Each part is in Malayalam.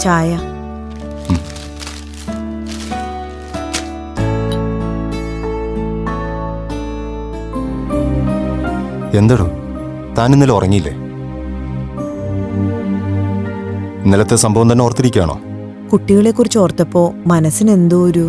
ചായ. എന്തടോ താൻ ഇന്നലെ ഉറങ്ങിയില്ലേ? ഇന്നലത്തെ സംഭവം തന്നെ ഓർത്തിരിക്കുകയാണോ? കുട്ടികളെ കുറിച്ച് ഓർത്തപ്പോ മനസ്സിന് എന്തോ ഒരു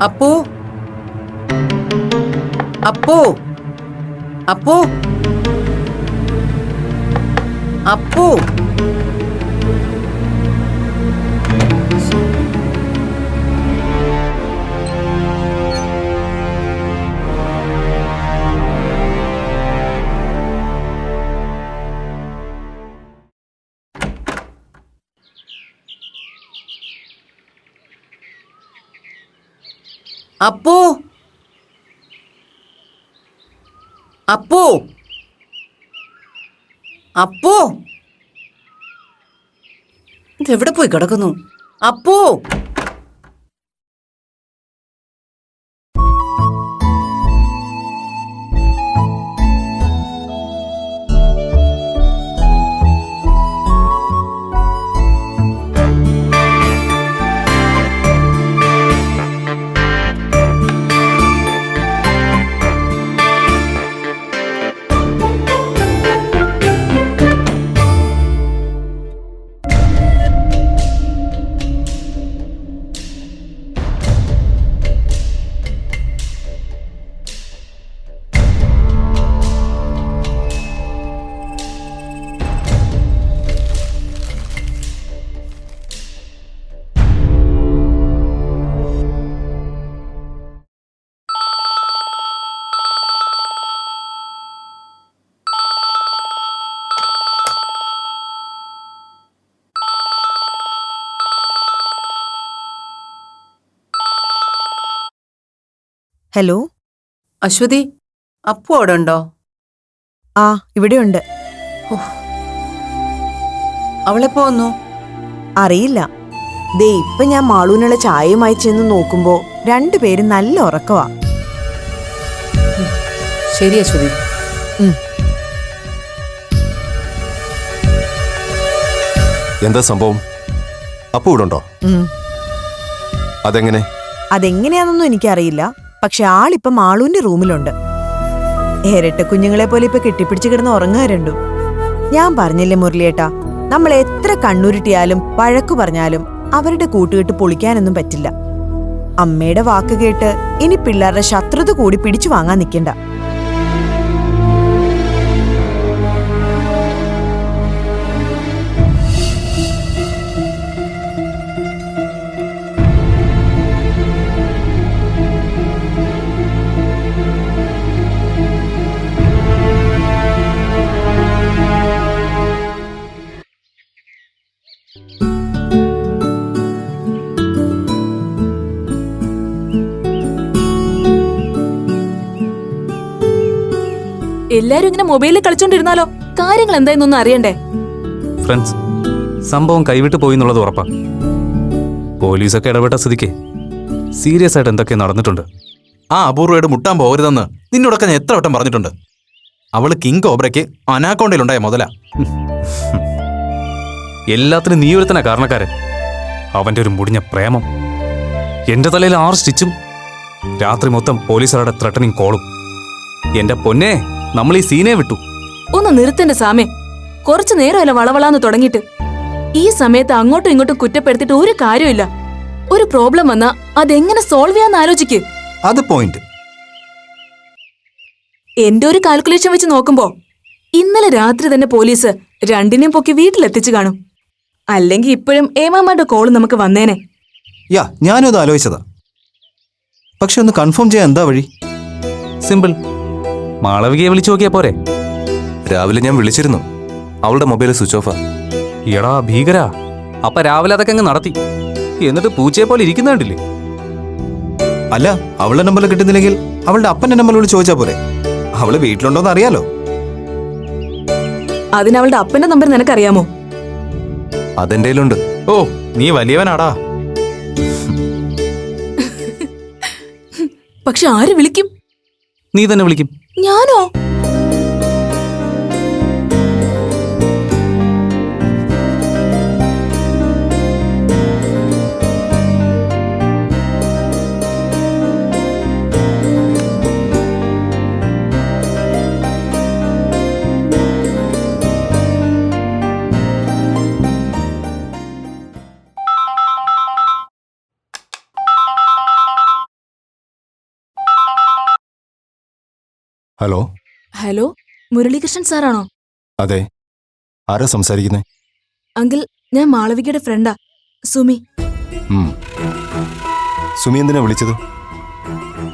അപ്പു അപ്പു അപ്പു അപ്പു അപ്പു അപ്പു അപ്പു ഇതെവിടെ പോയി കിടക്കുന്നു? അപ്പു ഹലോ. അശ്വതി, അപ്പു അവിടെ ഉണ്ടോ? ആ, ഇവിടെയുണ്ട്. അവളെപ്പോ വന്നു? അറിയില്ല. ദേ ഇപ്പൊ ഞാൻ മാളൂനുള്ള ചായയുമായി ചെന്ന് നോക്കുമ്പോ രണ്ടുപേരും നല്ല ഉറക്കവാ. ശരി അശ്വതി. എന്താ സംഭവം? അപ്പു ഇവിടെ ഉണ്ടോ? അതെങ്ങനെ? അതെങ്ങനെയാണെന്നൊന്നും എനിക്കറിയില്ല. പക്ഷെ ആളിപ്പൊ മാളൂന്റെ റൂമിലുണ്ട്. ഇരട്ട കുഞ്ഞുങ്ങളെ പോലെ ഇപ്പൊ കെട്ടിപ്പിടിച്ച് കിടന്ന് ഉറങ്ങാ രണ്ടും. ഞാൻ പറഞ്ഞില്ലേ മുരളിയേട്ടാ, നമ്മൾ എത്ര കണ്ണുരുട്ടിയാലും വഴക്കു പറഞ്ഞാലും അവരുടെ കൂട്ടുകെട്ട് പൊളിക്കാനൊന്നും പറ്റില്ല. അമ്മയുടെ വാക്ക് കേട്ട് ഇനി പിള്ളേരുടെ ശത്രുത കൂടി പിടിച്ചു വാങ്ങാൻ നിൽക്കണ്ട. എല്ലാരും ഇങ്ങനെ മൊബൈലിൽ കളിച്ചോണ്ടിരുന്നാലോ? കാര്യങ്ങൾ എന്തായെന്നൊന്നും അറിയണ്ടേ? ഫ്രണ്ട്സ്, സംഭവം കൈവിട്ട് പോയി എന്നുള്ളത് ഉറപ്പാ. പോലീസൊക്കെ ഇടപെട്ട സ്ഥിതിക്ക് സീരിയസ് ആയിട്ട് എന്തൊക്കെ നടന്നിട്ടുണ്ട്. ആ അപൂർവയോട് മുട്ടാൻ പോകരുതെന്ന് നിന്നോടൊക്കെ ഞാൻ എത്ര വട്ടം പറഞ്ഞിട്ടുണ്ട്. അവള് കിങ് കോബ്രയ്ക്ക് അനാക്കോണ്ടയിലുണ്ടായ മുതല. എല്ലാത്തിനും നീ ഒരുത്തനാ കാരണക്കാരൻ. അവന്റെ ഒരു മുടിഞ്ഞ പ്രേമം, എന്റെ തലയിൽ 6 സ്റ്റിച്ചും, രാത്രി മൊത്തം പോലീസുകാരുടെ ത്രട്ടനിങ് കോളും. എന്റെ പൊന്നെ, നമ്മൾ ഈ സീനെ വിട്ടു. ഒന്ന് നിർത്തന്റെ സാമേ. കുറച്ചു നേരമല്ല വളവളാന്ന് തുടങ്ങിയിട്ട്. ഈ സമയത്ത് അങ്ങോട്ടും ഇങ്ങോട്ടും കുറ്റപ്പെടുത്തിയിട്ട് ഒരു കാര്യമില്ല. ഒരു പ്രോബ്ലം വന്നാ അതെങ്ങനെ സോൾവ് ചെയ്യാന്ന് ആലോചിക്ക്. അത് പോയിന്റ്. എന്റെ ഒരു കാൽക്കുലേഷൻ വെച്ച് നോക്കുമ്പോ ഇന്നലെ രാത്രി തന്നെ പോലീസ് രണ്ടിനെയും പൊക്കി വീട്ടിലെത്തിച്ചു കാണും. അല്ലെങ്കിൽ ഇപ്പോഴും ഏമാമാരുടെ കോള് നമുക്ക് വന്നേനെ. ഞാനും അത് ആലോചിച്ചതാ. പക്ഷെ ഒന്ന് കൺഫേം ചെയ്യാൻ എന്താ വഴി? സിമ്പിൾ. മാളവികയെ വിളിച്ചു നോക്കിയാ പോരെ? രാവിലെ ഞാൻ വിളിച്ചിരുന്നു. അവളുടെ മൊബൈൽ സ്വിച്ച് ഓഫാ. എടാ ഭീകരാ. അപ്പൊ രാവിലെ അതൊക്കെ അങ്ങ് നടത്തി. എന്നിട്ട് പൂച്ചയെ പോലെ ഇരിക്കുന്ന കണ്ടില്ലേ? അല്ല, അവളുടെ നമ്പർ കിട്ടുന്നില്ലെങ്കിൽ അവളുടെ അപ്പന്റെ നമ്പർ വിളിച്ച് ചോദിച്ചാ പോരെ? അവള് വീട്ടിലുണ്ടോന്ന് അറിയാലോ. അതിനവളുടെ അപ്പന്റെ നമ്പർ നിനക്കറിയാമോ? അതെന്റെ കയ്യിലുണ്ട്. ഓ, നീ വലിയവനാടാ. പക്ഷെ ആര് വിളിക്കും? നീ തന്നെ വിളിക്കും. ഞാനോ? ഹലോ. ഹലോ, മുരളീകൃഷ്ണൻ സാറാണോ? അതെ. ആരാ സംസാരിക്കുന്നേ? അങ്കിൾ, ഞാൻ മാളവികയുടെ ഫ്രണ്ടാ, സുമി. സുമി എന്തിനാ വിളിച്ചത്?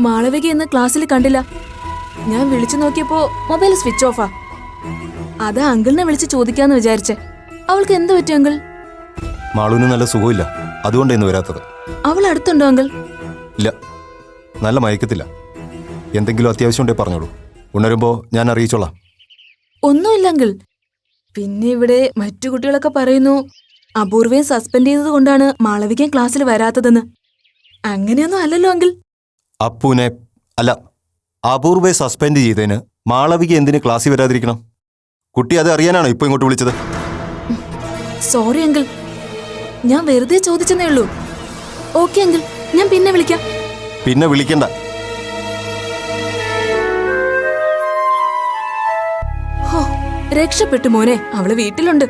മാളവിക ഇന്ന് ക്ലാസ്സിൽ കണ്ടില്ല. ഞാൻ വിളിച്ചു നോക്കിയപ്പോ മൊബൈൽ സ്വിച്ച് ഓഫാ. അതാ അങ്കിളിനെ വിളിച്ച് ചോദിക്കാന്ന് വിചാരിച്ചേ. അവൾക്ക് എന്ത് പറ്റി അങ്കിൾ? മാളൂന് നല്ല സുഖമില്ല, അതുകൊണ്ട് ഇന്ന് വരാത്തത്. അവൾ അടുത്തുണ്ടോ അങ്കിൾ? ഇല്ല, നല്ല മയക്കത്തില്ല. എന്തെങ്കിലും അത്യാവശ്യം ഉണ്ടേ പറഞ്ഞോളൂ. ഉണരുമ്പോ ഞാൻ അറിയിച്ചോളാം. ഒന്നുമില്ല അങ്കിൾ. പിന്നെ ഇവിടെ മറ്റു കുട്ടികളൊക്കെ പറയുന്നു അപൂർവയെ സസ്പെൻഡ് ചെയ്തത് കൊണ്ടാണ് മാളവികയും ക്ലാസ്സിൽ വരാത്തതെന്ന്. അങ്ങനെയൊന്നും അല്ലല്ലോ അങ്കിൾ. അപ്പുവിനെ അല്ല, അപൂർവയെ സസ്പെൻഡ് ചെയ്തതിന് മാളവിക എന്തിന് ക്ലാസ്സിൽ വരാതിരിക്കണം? കുട്ടി അത് അറിയാനാണോ ഇപ്പൊ ഇങ്ങോട്ട് വിളിച്ചത്? സോറി അങ്കിൾ, ഞാൻ വെറുതെ ചോദിച്ചെന്നേ ഉള്ളൂ. ഓക്കെ അങ്കിൾ, ഞാൻ പിന്നെ വിളിക്കാം. പിന്നെ വിളിക്കണ്ട. രക്ഷപ്പെട്ടു മോനെ, അവള് വീട്ടിലുണ്ട്.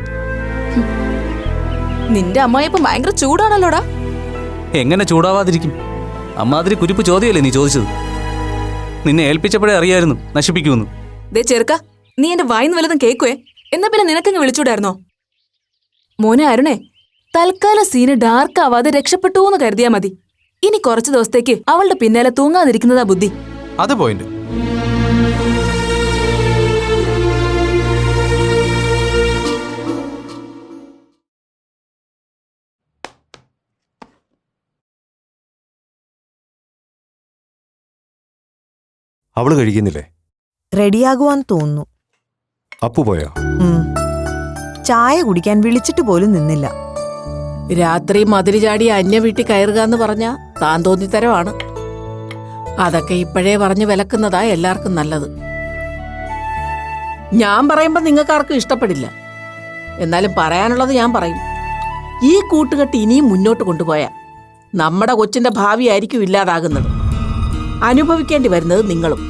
നിന്റെ അമ്മായിപ്പം ഭയങ്കര ചൂടാണല്ലോടാ. എങ്ങനെ ചൂടാവാതിരിക്കും? അമ്മാതിരി കുരിപ്പ് ചോദ്യമല്ലേ നീ ചോദിച്ചത്? നിന്നെ ഏൽപ്പിച്ചപ്പോഴേ അറിയായിരുന്നു നശിപ്പിക്കുമെന്ന്. ദേ ചെറുക്ക, നീ എന്റെ വായിന്ന് വല്ലതും കേക്കുവേ. എന്നാ പിന്നെ നിനക്കങ്ങ് വിളിച്ചൂടായിരുന്നോ? മോനെ അരുണേ, തൽക്കാലം സീന് ഡാർക്ക് ആവാതെ രക്ഷപ്പെട്ടൂന്ന് കരുതിയാ മതി. ഇനി കുറച്ചു ദിവസത്തേക്ക് അവളുടെ പിന്നാലെ തൂങ്ങാതിരിക്കുന്നതാ ബുദ്ധി. അത് പോയിന്റ്. അവള് കഴിക്കുന്നില്ലേ? റെഡിയാകുവാൻ തോന്നുന്നു. അപ്പു പോയോ? ചായ കുടിക്കാൻ വിളിച്ചിട്ട് പോലും നിന്നില്ല. രാത്രി മതിരി ചാടി അന്യ വീട്ടിൽ കയറുക എന്ന് പറഞ്ഞാ താൻ തോന്നിത്തരമാണ്. അതൊക്കെ ഇപ്പോഴേ പറഞ്ഞു വിലക്കുന്നതാ എല്ലാവർക്കും നല്ലത്. ഞാൻ പറയുമ്പോ നിങ്ങൾക്കാർക്കും ഇഷ്ടപ്പെടില്ല. എന്നാലും പറയാനുള്ളത് ഞാൻ പറയും. ഈ കൂട്ടുകെട്ട് ഇനിയും മുന്നോട്ട് കൊണ്ടുപോയാ നമ്മുടെ കൊച്ചിന്റെ ഭാവിയായിരിക്കും ഇല്ലാതാകുന്നത്. അനുഭവിക്കേണ്ടി വരുന്നത് നിങ്ങളും.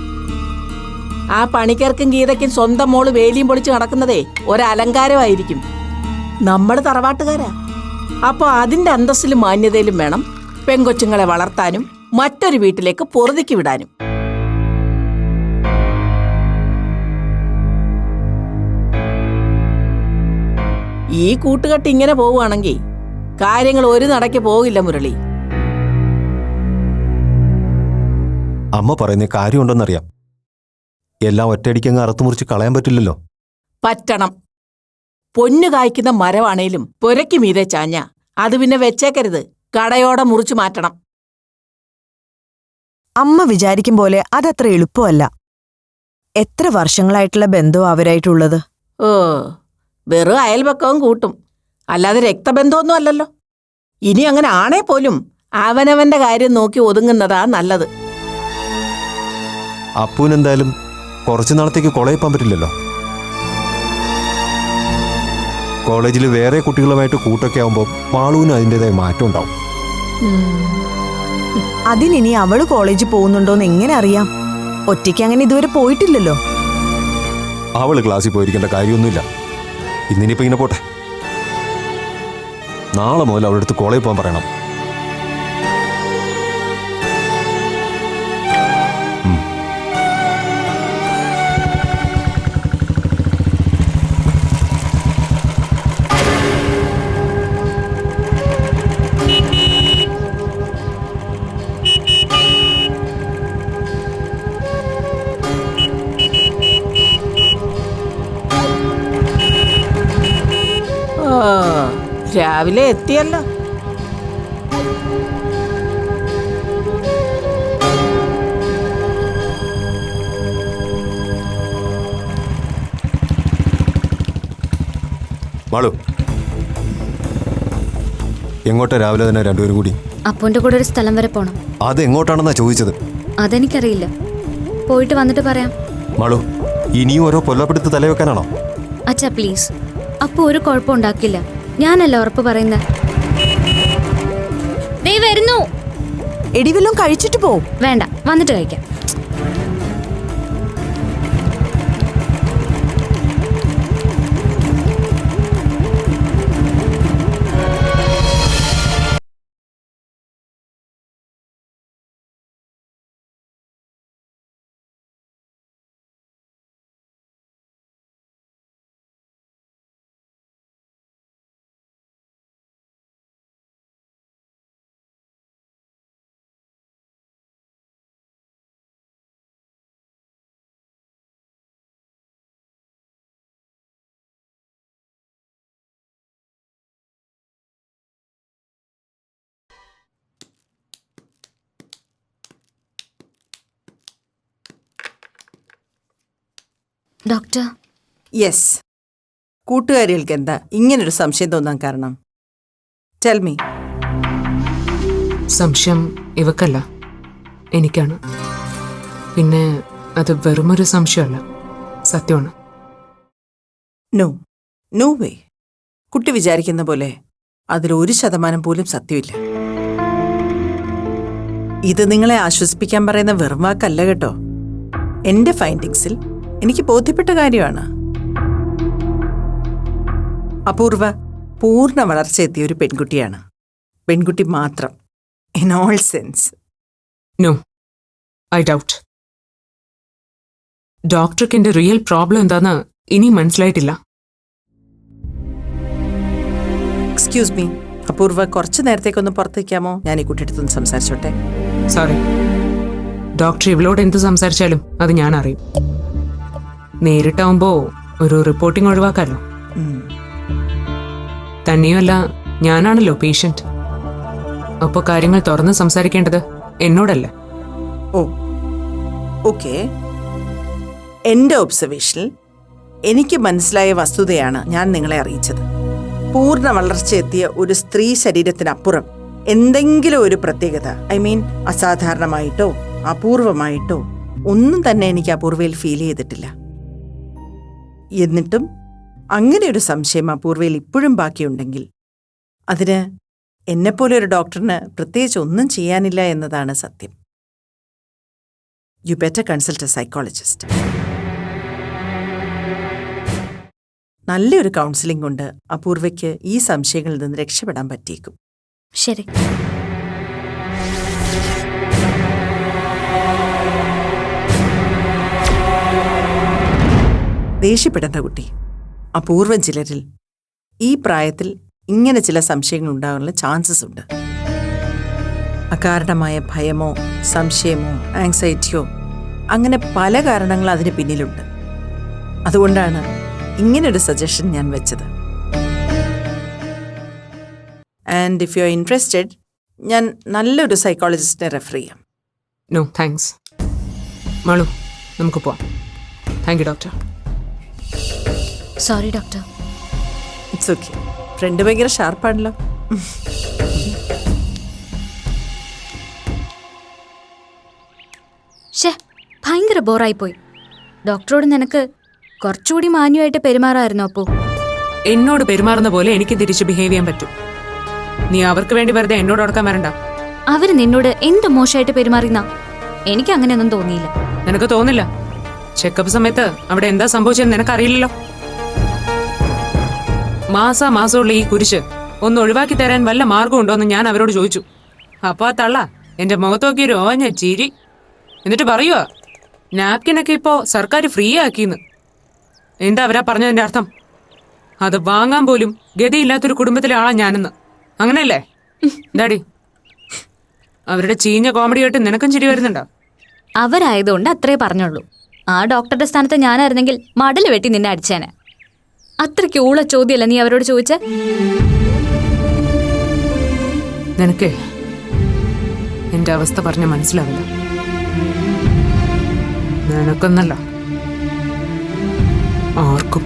ആ പണിക്കാർക്കും ഗീതയ്ക്കും സ്വന്തം മോള് വേലിയും പൊളിച്ച് നടക്കുന്നതേ ഒരലങ്കാരമായിരിക്കും. നമ്മൾ തറവാട്ടുകാരാ. അപ്പൊ അതിന്റെ അന്തസ്സിലും മാന്യതയിലും വേണം പെങ്കൊച്ചുങ്ങളെ വളർത്താനും മറ്റൊരു വീട്ടിലേക്ക് പൊറുതിക്ക് വിടാനും. ഈ കൂട്ടുകെട്ട് ഇങ്ങനെ പോവുകയാണെങ്കിൽ കാര്യങ്ങൾ ഒരു നടക്ക് പോകില്ല മുരളി. അമ്മ പറയുന്ന കാര്യമുണ്ടെന്നറിയാം. എല്ലാം ഒറ്റയടിക്കങ്ങ് അറുത്തുമുറിച്ച് കളയാൻ പറ്റില്ലല്ലോ. പറ്റണം. പൊന്നു കായ്ക്കുന്ന മരമാണേലും പുരയ്ക്ക് മീതെ ചാഞ്ഞ അത് പിന്നെ വെച്ചേക്കരുത്, കടയോടെ മുറിച്ചു മാറ്റണം. അമ്മ വിചാരിക്കും പോലെ അതത്ര എളുപ്പമല്ല. എത്ര വർഷങ്ങളായിട്ടുള്ള ബന്ധവും അവരായിട്ടുള്ളത്. ഓ, വെറും അയൽപക്കവും കൂട്ടും, അല്ലാതെ രക്തബന്ധമൊന്നും അല്ലല്ലോ. ഇനി അങ്ങനെ ആണേ പോലും അവനവന്റെ കാര്യം നോക്കി ഒതുങ്ങുന്നതാ നല്ലത്. അപ്പുവിനെന്തായാലും കുറച്ചു നാളത്തേക്ക് കോളേജിൽ പോകാൻ പറ്റില്ലല്ലോ. കോളേജിൽ വേറെ കുട്ടികളുമായിട്ട് കൂട്ടൊക്കെ ആവുമ്പോൾ മാളുവിന് അതിൻ്റെതായ മാറ്റം ഉണ്ടാവും. അതിനി അവള് കോളേജിൽ പോകുന്നുണ്ടോന്ന് എങ്ങനെ അറിയാം? ഒറ്റയ്ക്ക് അങ്ങനെ ഇതുവരെ പോയിട്ടില്ലല്ലോ. അവള് ക്ലാസ്സിൽ പോയിരിക്കേണ്ട കാര്യമൊന്നുമില്ല. ഇന്നിനിപ്പോ ഇങ്ങനെ പോട്ടെ. നാളെ മുതൽ അവളുടെ അടുത്ത് കോളേജിൽ പോകാൻ പറയണം. രാവിലെ എത്തിയല്ലോ. മാളു, എങ്ങോട്ടാ രാവിലെ തന്നെ രണ്ടുപേരും കൂടി? അപ്പൂന്റെ കൂടെ ഒരു സ്ഥലം വരെ പോണം. അത് എങ്ങോട്ടാണെന്നാ ചോദിച്ചത്. അതെനിക്കറിയില്ല, പോയിട്ട് വന്നിട്ട് പറയാം. മാളു, ഇനിയും ഓരോ കൊല്ലപ്പെടുത്ത് തലവെക്കാനാണോ? അച്ഛാ പ്ലീസ്, അപ്പു ഒരു കുഴപ്പം ഉണ്ടാക്കില്ല. ഞാനല്ല ഉറപ്പ് പറയുന്നത്. ദേ വരുന്നു. എടിവെല്ലും കഴിച്ചിട്ട് പോവും. വേണ്ട, വന്നിട്ട് കഴിക്കാം. ഡോക്ടർ. യെസ്. കൂട്ടുകാരികൾക്ക് എന്താ ഇങ്ങനൊരു സംശയം തോന്നാൻ കാരണം? Tell me. സംശയം ഇവക്കല്ല, എനിക്കാണ്. പിന്നെ അത് വെറുമൊരു സംശയമല്ല, സത്യമാണ്. No, no way. കുട്ടി വിചാരിക്കുന്ന പോലെ അതിൽ 1% പോലും സത്യമില്ല. ഇത് നിങ്ങളെ ആശ്വസിപ്പിക്കാൻ പറയുന്ന വെറും വാക്കല്ല കേട്ടോ. എന്റെ ഫൈൻഡിങ്സിൽ എനിക്ക് ബോധ്യപ്പെട്ട കാര്യമാണ്. അപൂർവ പൂർണ്ണ വളർച്ചയെത്തിയ ഒരു പെൺകുട്ടിയാണ്. പെൺകുട്ടി മാത്രം, in all sense. No, I doubt. ഡോക്ടർക്ക് എന്റെ റിയൽ പ്രോബ്ലം എന്താന്ന് ഇനി മനസ്സിലായിട്ടില്ല. എക്സ്ക്യൂസ് മീ, അപൂർവ കുറച്ചു നേരത്തേക്കൊന്ന് പുറത്തേക്കാമോ? ഞാൻ ഈ കുട്ടിയെടുത്തൊന്ന് സംസാരിച്ചോട്ടെ. സോറി, ഡോക്ടർ ഇവളോട് എന്ത് സംസാരിച്ചാലും അത് ഞാൻ അറിയും. നേരിട്ടാവുമ്പോ ഒരു റിപ്പോർട്ടിംഗ് ഒഴിവാക്കാമല്ലോ. തന്നെയുമല്ല, ഞാനാണല്ലോ പേഷ്യന്റ്. അപ്പോൾ കാര്യങ്ങൾ തുറന്ന് സംസാരിക്കേണ്ടത് എന്നോടല്ലേ? ഓ, ഓക്കെ, എൻ്റെ ഒബ്സർവേഷനിൽ എനിക്ക് മനസ്സിലായ വസ്തുതയാണ് ഞാൻ നിങ്ങളെ അറിയിച്ചത്. പൂർണ്ണ വളർച്ചയെത്തിയ ഒരു സ്ത്രീ ശരീരത്തിനപ്പുറം എന്തെങ്കിലും ഒരു പ്രത്യേകത, അസാധാരണമായിട്ടോ അപൂർവമായിട്ടോ ഒന്നും തന്നെ എനിക്ക് അപൂർവയിൽ ഫീൽ ചെയ്തിട്ടില്ല. എന്നിട്ടും അങ്ങനെ ഒരു സംശയം അപൂർവയിൽ ഇപ്പോഴും ബാക്കിയുണ്ടെങ്കിൽ അതിന് എന്നെപ്പോലെ ഒരു ഡോക്ടറിന് പ്രത്യേകിച്ച് ഒന്നും ചെയ്യാനില്ല എന്നതാണ് സത്യം. You better consult A psychologist. നല്ലൊരു കൗൺസിലിംഗ് കൊണ്ട് അപൂർവയ്ക്ക് ഈ സംശയങ്ങളിൽ നിന്ന് രക്ഷപ്പെടാൻ പറ്റിയേക്കും. ശരി. ദേഷ്യപ്പെടേണ്ട കുട്ടി. അപൂർവം ചിലരിൽ ഈ പ്രായത്തിൽ ഇങ്ങനെ ചില സംശയങ്ങൾ ഉണ്ടാകാനുള്ള ചാൻസസ് ഉണ്ട്. അകാരണമായ ഭയമോ സംശയമോ ആങ്സൈറ്റിയോ അങ്ങനെ പല കാരണങ്ങൾ അതിന് പിന്നിലുണ്ട്. അതുകൊണ്ടാണ് ഇങ്ങനൊരു സജഷൻ ഞാൻ വെച്ചത്. And if you are interested, ഞാൻ നല്ലൊരു സൈക്കോളജിസ്റ്റിനെ റെഫർ ചെയ്യാം. No thanks. മാളു, നമുക്ക് പോവാം. Thank you doctor. Sorry doctor. It's okay. Friend ഭയങ്കര ഷാർപ്പാണല്ലോ. ഭയങ്കര ബോറായിപ്പോയി. ഡോക്ടറോട് നിനക്ക് കുറച്ചുകൂടി മാന്യമായിട്ട് പെരുമാറായിരുന്നു. അപ്പോ എന്നോട് പെരുമാറുന്ന പോലെ എനിക്ക് തിരിച്ച് ബിഹേവ് ചെയ്യാൻ പറ്റും. നീ അവർക്ക് വേണ്ടി വെറുതെ എന്നോട് ഉടക്കാൻ വരണ്ട. അവര് നിന്നോട് എന്ത് മോശമായിട്ട് പെരുമാറിയെന്നാ? എനിക്ക് അങ്ങനെയൊന്നും തോന്നിയില്ല. നിനക്ക് തോന്നില്ല? ചെക്കപ്പ് സമയത്ത് അവിടെ എന്താ സംഭവിച്ചെന്ന് നിനക്കറിയില്ലല്ലോ. മാസമുള്ള ഈ കുരിശ് ഒന്ന് ഒഴിവാക്കി തരാൻ വല്ല മാർഗമുണ്ടോ എന്ന് ഞാൻ അവരോട് ചോദിച്ചു. അപ്പൊ ആ തള്ള എന്റെ മുഖത്ത് നോക്കി ഒരു ഓഞ്ഞ ചിരി. എന്നിട്ട് പറയുവാ നാപ്കിനൊക്കെ ഇപ്പോ സർക്കാർ ഫ്രീ ആക്കിന്ന്. എന്താ അവരാ പറഞ്ഞതിന്റെ അർത്ഥം? അത് വാങ്ങാൻ പോലും ഗതിയില്ലാത്തൊരു കുടുംബത്തിലെ ആളാ ഞാനെന്ന്. അങ്ങനെയല്ലേ ഡാഡി? അവരുടെ ചീഞ്ഞ കോമഡി കേട്ട് നിനക്കും ചിരി വരുന്നുണ്ടോ? അവരായതുകൊണ്ട് അത്രേ പറഞ്ഞുള്ളൂ. ആ ഡോക്ടറുടെ സ്ഥാനത്ത് ഞാനായിരുന്നെങ്കിൽ മടല് വെട്ടി നിന്നെ അടിച്ചേനെ. അത്രയ്ക്ക് ഊള ചോദ്യമല്ല നീ അവരോട് ചോദിച്ച? നിനക്ക് എന്റെ അവസ്ഥ പറഞ്ഞ മനസ്സിലാവില്ല. നിനക്കൊന്നല്ല, ആർക്കും.